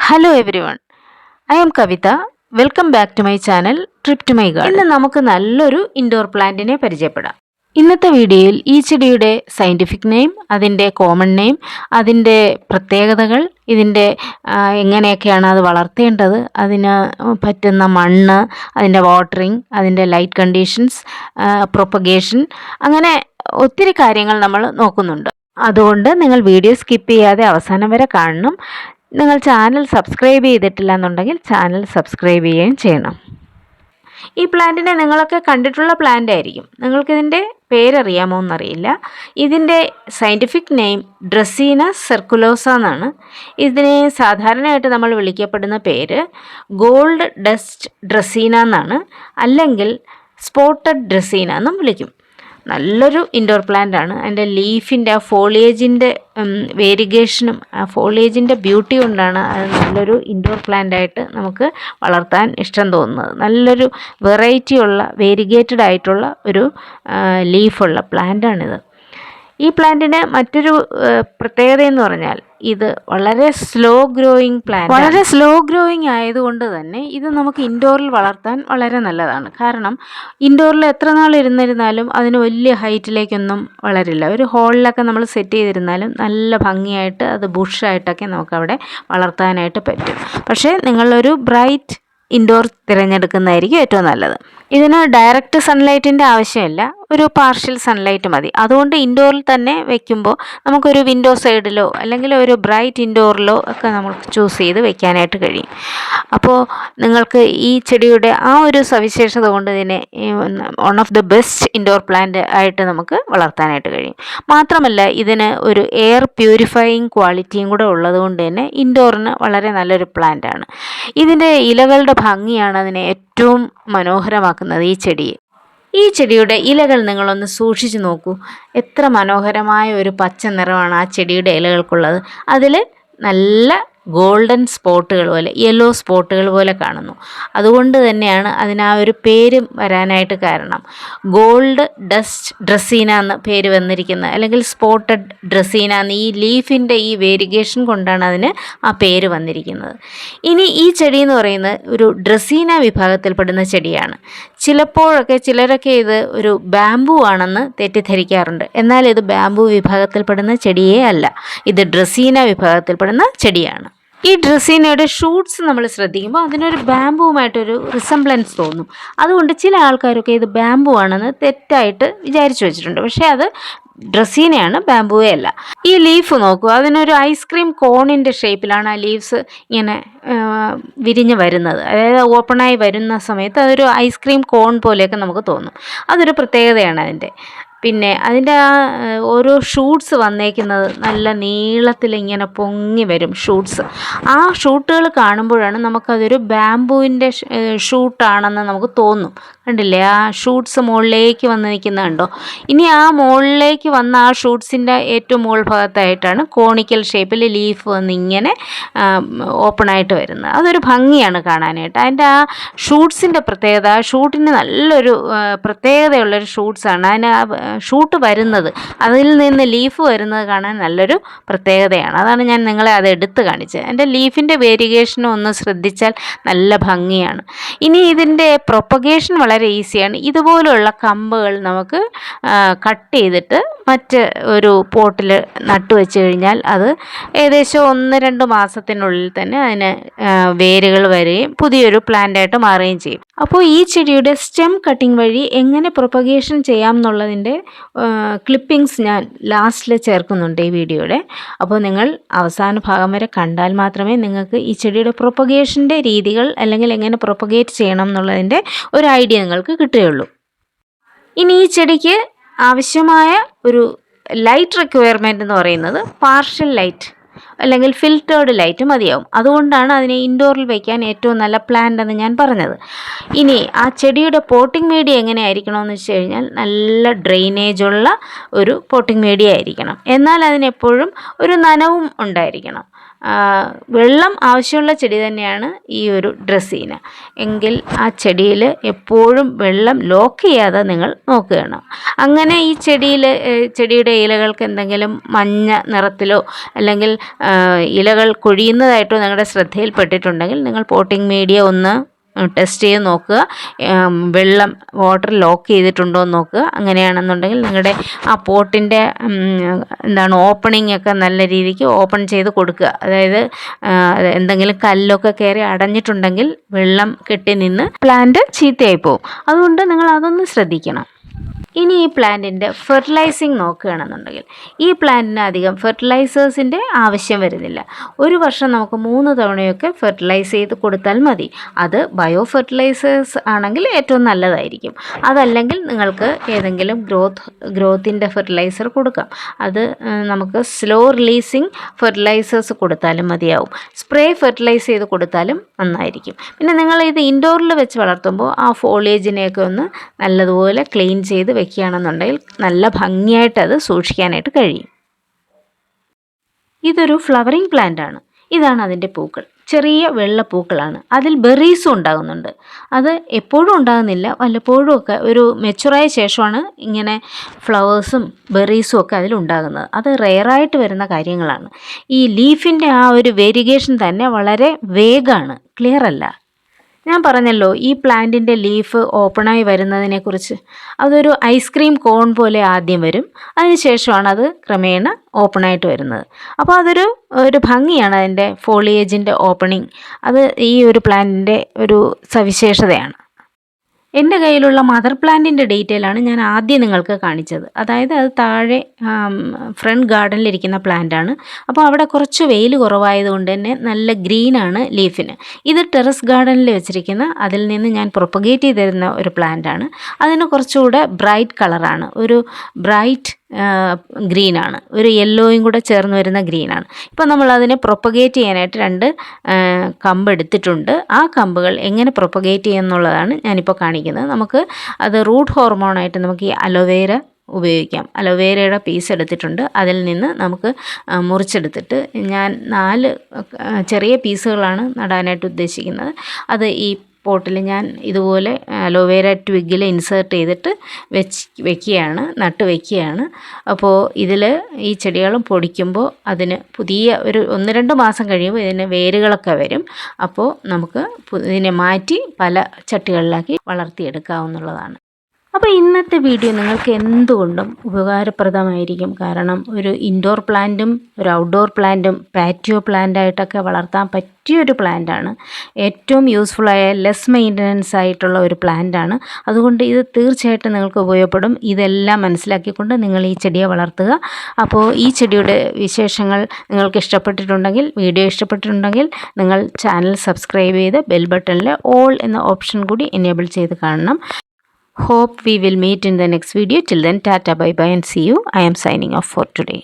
Hello everyone, I am Kavitha. Welcome back to my channel trip to my garden. ഇന്ന് നമുക്ക് നല്ലൊരു indoor പ്ലാന്റിനെ പരിചയപ്പെടാം. ഇന്നത്തെ വീഡിയോയിൽ ഈ ചെടിയുടെ സയൻറ്റിഫിക് നെയിം, അതിൻ്റെ കോമൺ നെയിം, അതിൻ്റെ പ്രത്യേകതകൾ, ഇതിൻ്റെ എങ്ങനെയൊക്കെയാണ് അത് വളർത്തേണ്ടത്, അതിന് പറ്റുന്ന മണ്ണ്, അതിൻ്റെ വാട്ടറിങ്, അതിൻ്റെ ലൈറ്റ് കണ്ടീഷൻസ്, പ്രൊപ്പഗേഷൻ, അങ്ങനെ ഒത്തിരി കാര്യങ്ങൾ നമ്മൾ നോക്കുന്നുണ്ട്. അതുകൊണ്ട് നിങ്ങൾ വീഡിയോ സ്കിപ്പ് ചെയ്യാതെ അവസാനം വരെ കാണണം. നിങ്ങൾ ചാനൽ സബ്സ്ക്രൈബ് ചെയ്തിട്ടില്ല എന്നുണ്ടെങ്കിൽ ചാനൽ സബ്സ്ക്രൈബ് ചെയ്യുകയും ചെയ്യണം. ഈ പ്ലാന്റിനെ നിങ്ങളൊക്കെ കണ്ടിട്ടുള്ള പ്ലാന്റ് ആയിരിക്കും. നിങ്ങൾക്കിതിൻ്റെ പേരറിയാമോ എന്നറിയില്ല. ഇതിൻ്റെ സയൻറ്റിഫിക് നെയിം ഡ്രസീന സർക്കുലോസ എന്നാണ്. ഇതിനെ സാധാരണയായിട്ട് നമ്മൾ വിളിക്കപ്പെടുന്ന പേര് ഗോൾഡ് ഡസ്റ്റ് ഡ്രസീന എന്നാണ്, അല്ലെങ്കിൽ സ്പോട്ടഡ് ഡ്രസീന എന്നും വിളിക്കും. നല്ലൊരു ഇൻഡോർ പ്ലാന്റ് ആണ്. അതിൻ്റെ ലീഫിൻ്റെ ആ ഫോളിയേജിൻ്റെ വേരിഗേഷനും ആ ഫോളിയേജിൻ്റെ ബ്യൂട്ടി കൊണ്ടാണ് അത് നല്ലൊരു ഇൻഡോർ പ്ലാന്റായിട്ട് നമുക്ക് വളർത്താൻ ഇഷ്ടം തോന്നുന്നത്. നല്ലൊരു വെറൈറ്റി ഉള്ള വേരിഗേറ്റഡ് ആയിട്ടുള്ള ഒരു ലീഫുള്ള പ്ലാന്റാണിത്. ഈ പ്ലാന്റിന് മറ്റൊരു പ്രത്യേകത എന്ന് പറഞ്ഞാൽ ഇത് വളരെ സ്ലോ ഗ്രോയിങ് പ്ലാന്റ്. വളരെ സ്ലോ ഗ്രോയിങ് ആയതുകൊണ്ട് തന്നെ ഇത് നമുക്ക് ഇൻഡോറിൽ വളർത്താൻ വളരെ നല്ലതാണ്. കാരണം ഇൻഡോറിൽ എത്ര നാൾ ഇരുന്നിരുന്നാലും അതിന് വലിയ ഹൈറ്റിലേക്കൊന്നും വളരില്ല. ഒരു ഹോളിലൊക്കെ നമ്മൾ സെറ്റ് ചെയ്തിരുന്നാലും നല്ല ഭംഗിയായിട്ട് അത് ബുഷായിട്ടൊക്കെ നമുക്കവിടെ വളർത്താനായിട്ട് പറ്റും. പക്ഷേ നിങ്ങളൊരു ബ്രൈറ്റ് ഇൻഡോർ തിരഞ്ഞെടുക്കുന്നതായിരിക്കും ഏറ്റവും നല്ലത്. ഇതിന് ഡയറക്റ്റ് സൺലൈറ്റിൻ്റെ ആവശ്യമില്ല, ഒരു പാർഷ്യൽ സൺലൈറ്റ് മതി. അതുകൊണ്ട് ഇൻഡോറിൽ തന്നെ വെക്കുമ്പോൾ നമുക്കൊരു വിൻഡോ സൈഡിലോ അല്ലെങ്കിൽ ഒരു ബ്രൈറ്റ് ഇൻഡോറിലോ ഒക്കെ നമുക്ക് ചൂസ് ചെയ്ത് വെക്കാനായിട്ട് കഴിയും. അപ്പോൾ നിങ്ങൾക്ക് ഈ ചെടിയുടെ ആ ഒരു സവിശേഷത കൊണ്ട് ഇതിനെ one of the best indoor plant ആയിട്ട് നമുക്ക് വളർത്താനായിട്ട് കഴിയും. മാത്രമല്ല ഇതിന് ഒരു എയർ പ്യൂരിഫയിങ് ക്വാളിറ്റിയും കൂടെ ഉള്ളതുകൊണ്ട് തന്നെ ഇൻഡോറിന് വളരെ നല്ലൊരു പ്ലാന്റാണ്. ഇതിൻ്റെ ഇലകളുടെ ഭംഗിയാണ് അതിനെ ഏറ്റവും മനോഹരമാക്കുന്നത്. ഈ ചെടിയുടെ ഇലകൾ നിങ്ങളൊന്ന് സൂക്ഷിച്ചു നോക്കൂ. എത്ര മനോഹരമായ ഒരു പച്ച നിറമാണ് ആ ചെടിയുടെ ഇലകൾക്കുള്ളത്. അതിൽ നല്ല ഗോൾഡൻ സ്പോട്ടുകൾ പോലെ, യെല്ലോ സ്പോട്ടുകൾ പോലെ കാണുന്നു. അതുകൊണ്ട് തന്നെയാണ് അതിന് ആ ഒരു പേര് വരാനായിട്ട് കാരണം. ഗോൾഡ് ഡസ്റ്റ് ഡ്രസീന എന്ന് പേര് വന്നിരിക്കുന്നത്, അല്ലെങ്കിൽ സ്പോട്ടഡ് ഡ്രസീന എന്ന് ഈ ലീഫിൻ്റെ ഈ വേരിഗേഷൻ കൊണ്ടാണ് അതിന് ആ പേര് വന്നിരിക്കുന്നത്. ഇനി ഈ ചെടി എന്ന് പറയുന്നത് ഒരു ഡ്രസീന വിഭാഗത്തിൽപ്പെടുന്ന ചെടിയാണ്. ചിലരൊക്കെ ഇത് ഒരു ബാംബു ആണെന്ന് തെറ്റിദ്ധരിക്കാറുണ്ട്. എന്നാൽ ഇത് ബാംബു വിഭാഗത്തിൽപ്പെടുന്ന ചെടിയേ അല്ല, ഇത് ഡ്രസീന വിഭാഗത്തിൽപ്പെടുന്ന ചെടിയാണ്. ഈ ഡ്രസീനയുടെ ഷൂട്ട്സ് നമ്മൾ ശ്രദ്ധിക്കുമ്പോൾ അതിനൊരു ബാംബുവുമായിട്ടൊരു റിസംബ്ലൻസ് തോന്നും. അതുകൊണ്ട് ചില ആൾക്കാരൊക്കെ ഇത് ബാംബു ആണെന്ന് തെറ്റായിട്ട് വിചാരിച്ചു വെച്ചിട്ടുണ്ട്. പക്ഷേ അത് ഡ്രസീനയാണ്, ബാംബുവേ അല്ല. ഈ ലീഫ് നോക്കൂ, അതിനൊരു ഐസ്ക്രീം കോണിൻ്റെ ഷേപ്പിലാണ് ആ ലീവ്സ് ഇങ്ങനെ വിരിഞ്ഞ് വരുന്നത്. അതായത് ഓപ്പണായി വരുന്ന സമയത്ത് അതൊരു ഐസ്ക്രീം കോൺ പോലെയൊക്കെ നമുക്ക് തോന്നും. അതൊരു പ്രത്യേകതയാണ് അതിൻ്റെ. പിന്നെ അതിൻ്റെ ആ ഓരോ ഷൂട്ട്സ് വന്നേക്കുന്നത് നല്ല നീളത്തിൽ ഇങ്ങനെ പൊങ്ങി വരും ഷൂട്ട്സ്. ആ ഷൂട്ടുകൾ കാണുമ്പോഴാണ് നമുക്കതൊരു ബാംബുവിൻ്റെ ഷൂട്ടാണെന്ന് നമുക്ക് തോന്നും. കണ്ടില്ലേ, ആ ഷൂട്ട്സ് മുകളിലേക്ക് വന്ന് നിൽക്കുന്നത് കണ്ടോ? ഇനി ആ മുകളിലേക്ക് വന്ന ആ ഷൂട്ട്സിൻ്റെ ഏറ്റവും മുകൾ ഭാഗത്തായിട്ടാണ് കോണിക്കൽ ഷേപ്പിൽ ലീഫ് വന്ന് ഇങ്ങനെ ഓപ്പണായിട്ട് വരുന്നത്. അതൊരു ഭംഗിയാണ് കാണാനായിട്ട്. അതിൻ്റെ ആ ഷൂട്ട്സിൻ്റെ പ്രത്യേകത, ആ ഷൂട്ടിന് നല്ലൊരു പ്രത്യേകതയുള്ളൊരു ഷൂട്ട്സാണ്. അതിന് ഷൂട്ട് വരുന്നത്, അതിൽ നിന്ന് ലീഫ് വരുന്നത് കാണാൻ നല്ലൊരു പ്രത്യേകതയാണ്. അതാണ് ഞാൻ നിങ്ങളെ അത് എടുത്ത് കാണിച്ചത്. എൻ്റെ ലീഫിൻ്റെ വേരിഗേഷനും ഒന്ന് ശ്രദ്ധിച്ചാൽ നല്ല ഭംഗിയാണ്. ഇനി ഇതിൻ്റെ പ്രൊപ്പഗേഷൻ വളരെ ഈസിയാണ്. ഇതുപോലുള്ള കമ്പുകൾ നമുക്ക് കട്ട് ചെയ്തിട്ട് മറ്റ് ഒരു പോട്ടിൽ നട്ടുവെച്ച് കഴിഞ്ഞാൽ അത് ഏകദേശം 1-2 മാസത്തിനുള്ളിൽ തന്നെ അതിന് വേരുകൾ വരികയും പുതിയൊരു പ്ലാന്റായിട്ട് മാറുകയും ചെയ്യും. അപ്പോൾ ഈ ചെടിയുടെ സ്റ്റെം കട്ടിങ് വഴി എങ്ങനെ പ്രൊപ്പഗേഷൻ ചെയ്യാം എന്നുള്ളതിൻ്റെ ക്ലിപ്പിങ്സ് ഞാൻ ലാസ്റ്റിൽ ചേർക്കുന്നുണ്ട് ഈ വീഡിയോയുടെ. അപ്പോൾ നിങ്ങൾ അവസാന ഭാഗം വരെ കണ്ടാൽ മാത്രമേ നിങ്ങൾക്ക് ഈ ചെടിയുടെ പ്രൊപ്പഗേഷൻ്റെ രീതികൾ, അല്ലെങ്കിൽ എങ്ങനെ പ്രൊപ്പഗേറ്റ് ചെയ്യണം എന്നുള്ളതിൻ്റെ ഒരു ഐഡിയ നിങ്ങൾക്ക് കിട്ടുകയുള്ളൂ. ഇനി ഈ ചെടിക്ക് ആവശ്യമായ ഒരു ലൈറ്റ് റിക്വയർമെൻറ്റ് എന്ന് പറയുന്നത് പാർഷ്യൽ ലൈറ്റ് അല്ലെങ്കിൽ ഫിൽറ്റേർഡ് ലൈറ്റ് മതിയാവും. അതുകൊണ്ടാണ് അതിനെ ഇൻഡോറിൽ വയ്ക്കാൻ ഏറ്റവും നല്ല പ്ലാന്റ് എന്ന് ഞാൻ പറഞ്ഞത്. ഇനി ആ ചെടിയുടെ പോട്ടിംഗ് മീഡിയ എങ്ങനെയായിരിക്കണമെന്ന് വെച്ച് കഴിഞ്ഞാൽ നല്ല ഡ്രെയിനേജുള്ള ഒരു പോട്ടിംഗ് മീഡിയ ആയിരിക്കണം. എന്നാൽ അതിനെപ്പോഴും ഒരു നനവും ഉണ്ടായിരിക്കണം. വെള്ളം ആവശ്യമുള്ള ചെടി തന്നെയാണ് ഈ ഒരു ഡ്രസ്സീന. എങ്കിൽ ആ ചെടിയിൽ എപ്പോഴും വെള്ളം ലോക്ക് ചെയ്യാതെ നിങ്ങൾ നോക്കുകയാണ്. അങ്ങനെ ഈ ചെടിയുടെ ഇലകൾക്ക് എന്തെങ്കിലും മഞ്ഞ നിറത്തിലോ അല്ലെങ്കിൽ ഇലകൾ കൊഴിയുന്നതായിട്ടോ നിങ്ങളുടെ ശ്രദ്ധയിൽപ്പെട്ടിട്ടുണ്ടെങ്കിൽ നിങ്ങൾ പോട്ടിംഗ് മീഡിയ ഒന്ന് ടെസ്റ്റ് ചെയ്ത് നോക്കുക. വാട്ടർ ലോക്ക് ചെയ്തിട്ടുണ്ടോ എന്ന് നോക്കുക. അങ്ങനെയാണെന്നുണ്ടെങ്കിൽ നിങ്ങളുടെ ആ പോട്ടിൻ്റെ ഓപ്പണിംഗ് ഒക്കെ നല്ല രീതിക്ക് ഓപ്പൺ ചെയ്ത് കൊടുക്കുക. അതായത് എന്തെങ്കിലും കല്ലൊക്കെ കയറി അടഞ്ഞിട്ടുണ്ടെങ്കിൽ വെള്ളം കെട്ടി നിന്ന് പ്ലാന്റ് ചീത്തയായി പോകും. അതുകൊണ്ട് നിങ്ങൾ അതൊന്ന് ശ്രദ്ധിക്കണം. ഇനി ഈ പ്ലാന്റിൻ്റെ ഫെർട്ടിലൈസിങ് നോക്കുകയാണെന്നുണ്ടെങ്കിൽ ഈ പ്ലാന്റിന് അധികം ഫെർട്ടിലൈസേഴ്സിൻ്റെ ആവശ്യം വരുന്നില്ല. ഒരു വർഷം നമുക്ക് 3 തവണയൊക്കെ ഫെർട്ടിലൈസ് ചെയ്ത് കൊടുത്താൽ മതി. അത് ബയോ ഫെർട്ടിലൈസേഴ്സ് ആണെങ്കിൽ ഏറ്റവും നല്ലതായിരിക്കും. അതല്ലെങ്കിൽ നിങ്ങൾക്ക് ഏതെങ്കിലും ഗ്രോത്തിൻ്റെ ഫെർട്ടിലൈസർ കൊടുക്കാം. അത് നമുക്ക് സ്ലോ റിലീസിങ് ഫെർട്ടിലൈസേഴ്സ് കൊടുത്താലും മതിയാവും. സ്പ്രേ ഫെർട്ടിലൈസ് ചെയ്ത് കൊടുത്താലും നന്നായിരിക്കും. പിന്നെ നിങ്ങൾ ഇത് ഇൻഡോറിൽ വെച്ച് വളർത്തുമ്പോൾ ആ ഫോളിയേജിനെയൊക്കെ ഒന്ന് നല്ലതുപോലെ ക്ലീൻ ചെയ്ത് വെക്കുകയാണെന്നുണ്ടെങ്കിൽ നല്ല ഭംഗിയായിട്ട് അത് സൂക്ഷിക്കാനായിട്ട് കഴിയും. ഇതൊരു ഫ്ലവറിങ് പ്ലാന്റ് ആണ്. ഇതാണ് അതിൻ്റെ പൂക്കൾ. ചെറിയ വെള്ള പൂക്കളാണ്. അതിൽ ബെറീസും ഉണ്ടാകുന്നുണ്ട്. അത് എപ്പോഴും ഉണ്ടാകുന്നില്ല, വല്ലപ്പോഴും ഒക്കെ ഒരു മെച്ചുറായ ശേഷമാണ് ഇങ്ങനെ ഫ്ലവേഴ്സും ബെറീസും ഒക്കെ അതിലുണ്ടാകുന്നത്. അത് റെയറായിട്ട് വരുന്ന കാര്യങ്ങളാണ്. ഈ ലീഫിൻ്റെ ആ ഒരു വേരിയേഷൻ തന്നെ വളരെ വേഗമാണ്, ക്ലിയർ അല്ല. ഞാൻ പറഞ്ഞല്ലോ ഈ പ്ലാന്റിൻ്റെ ലീഫ് ഓപ്പണായി വരുന്നതിനെക്കുറിച്ച്. അതൊരു ഐസ്ക്രീം കോൺ പോലെ ആദ്യം വരും, അതിനുശേഷമാണ് അത് ക്രമേണ ഓപ്പണായിട്ട് വരുന്നത്. അപ്പോൾ ഒരു ഭംഗിയാണ് അതിൻ്റെ ഫോളിയേജിൻ്റെ ഓപ്പണിങ്. അത് ഈ ഒരു പ്ലാന്റിൻ്റെ ഒരു സവിശേഷതയാണ്. എൻ്റെ കയ്യിലുള്ള മദർ പ്ലാന്റിൻ്റെ ഡീറ്റെയിലാണ് ഞാൻ ആദ്യം നിങ്ങൾക്ക് കാണിച്ചത്. അതായത് അത് താഴെ ഫ്രണ്ട് ഗാർഡനിലിരിക്കുന്ന പ്ലാന്റാണ്. അപ്പോൾ അവിടെ കുറച്ച് വെയിൽ കുറവായതുകൊണ്ട് തന്നെ നല്ല ഗ്രീനാണ് ലീഫിന്. ഇത് ടെറസ് ഗാർഡനിൽ വെച്ചിരിക്കുന്ന, അതിൽ നിന്ന് ഞാൻ പ്രൊപ്പഗേറ്റ് ചെയ്തിരുന്ന ഒരു പ്ലാന്റാണ്. അതിന് കുറച്ചുകൂടെ ബ്രൈറ്റ് കളറാണ്, ഒരു ബ്രൈറ്റ് ഗ്രീനാണ്, ഒരു യെല്ലോയും കൂടെ ചേർന്ന് വരുന്ന ഗ്രീനാണ്. ഇപ്പോൾ നമ്മൾ അതിനെ പ്രൊപ്പഗേറ്റ് ചെയ്യാനായിട്ട് 2 കമ്പ് എടുത്തിട്ടുണ്ട്. ആ കമ്പുകൾ എങ്ങനെ പ്രൊപ്പഗേറ്റ് ചെയ്യുമെന്നുള്ളതാണ് ഞാനിപ്പോൾ കാണിക്കുന്നത്. നമുക്ക് അത് റൂട്ട് ഹോർമോണായിട്ട് നമുക്ക് ഈ അലോവേര ഉപയോഗിക്കാം. അലോവേരയുടെ പീസ് എടുത്തിട്ടുണ്ട്. അതിൽ നിന്ന് നമുക്ക് മുറിച്ചെടുത്തിട്ട് ഞാൻ 4 ചെറിയ പീസുകളാണ് നടാനായിട്ട് ഉദ്ദേശിക്കുന്നത്. അത് ഈ പോട്ടിൽ ഞാൻ ഇതുപോലെ അലോവേര ട്വിഗിൽ ഇൻസേർട്ട് ചെയ്തിട്ട് നട്ട് വയ്ക്കുകയാണ്. അപ്പോൾ ഇതിൽ ഈ ചെടികളും പൊടിക്കുമ്പോൾ അതിന് പുതിയ ഒരു 1-2 മാസം കഴിയുമ്പോൾ ഇതിന് വേരുകളൊക്കെ വരും. അപ്പോൾ നമുക്ക് ഇതിനെ മാറ്റി പല ചട്ടികളിലാക്കി വളർത്തിയെടുക്കാവുന്നതാണ്. അപ്പോൾ ഇന്നത്തെ വീഡിയോ നിങ്ങൾക്ക് എന്തുകൊണ്ടും ഉപകാരപ്രദമായിരിക്കും. കാരണം ഒരു ഇൻഡോർ പ്ലാന്റും ഒരു ഔട്ട്ഡോർ പ്ലാന്റും പാറ്റിയോ പ്ലാന്റായിട്ടൊക്കെ വളർത്താൻ പറ്റിയൊരു പ്ലാന്റാണ്. ഏറ്റവും യൂസ്ഫുള്ളായ ലെസ് മെയിൻ്റനൻസ് ആയിട്ടുള്ള ഒരു പ്ലാന്റാണ്. അതുകൊണ്ട് ഇത് തീർച്ചയായിട്ടും നിങ്ങൾക്ക് ഉപയോഗപ്പെടും. ഇതെല്ലാം മനസ്സിലാക്കിക്കൊണ്ട് നിങ്ങൾ ഈ ചെടിയെ വളർത്തുക. അപ്പോൾ ഈ ചെടിയുടെ വിശേഷങ്ങൾ നിങ്ങൾക്ക് ഇഷ്ടപ്പെട്ടിട്ടുണ്ടെങ്കിൽ, വീഡിയോ ഇഷ്ടപ്പെട്ടിട്ടുണ്ടെങ്കിൽ നിങ്ങൾ ചാനൽ സബ്സ്ക്രൈബ് ചെയ്ത് ബെൽ ബട്ടണിൽ ഓൾ എന്ന ഓപ്ഷൻ കൂടി എനേബിൾ ചെയ്ത് കാണണം. Hope we will meet in the next video. Till then, tata, bye bye and see you. I am signing off for today.